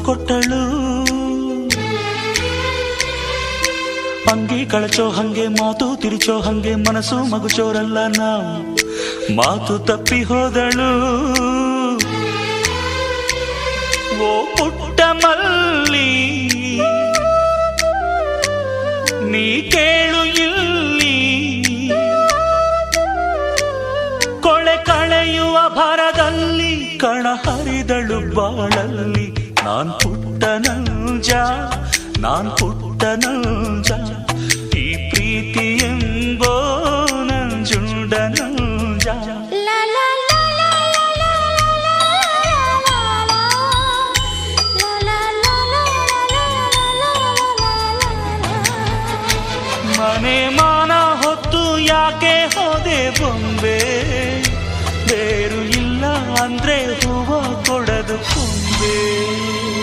ಕೊಟ್ಟಳು. ಅಂಗಿ ಕಳಚೋ ಹಂಗೆ ಮಾತು ತಿರುಚೋ ಹಂಗೆ ಮನಸ್ಸು ಮಗುಚೋರಲ್ಲ ನಾವು, ಮಾತು ತಪ್ಪಿ ಹೋದಳು. ಓ ಪುಟ್ಟ ಮಲ್ಲಿ ನೀ ಕೇಳು ಇಲ್ಲಿ, ಕೊಳೆ ಕಳೆಯುವ ಭರದಲ್ಲಿ ಕಣ ಹರಿದಳು ಬಾಳಲ್ಲಿ. ನಾನ್ ಪುಟ್ಟ ನಂಜ, ನಾನ್ ಪುಟ್ಟ ನಂಜ, ಈ ಪ್ರೀತಿ ಎಂಬೋ ನಂಜುಂಡ ನಂಜ. ಮನೆ ಮಾನ ಹೊತ್ತು ಯಾಕೆ ಹೋದೆ ಬೊಂಬೆ, ಬೇರು ಇಲ್ಲ ಅಂದ್ರೆ ಹೂವ ಕೊಡದು ಕೊಂಬೆ.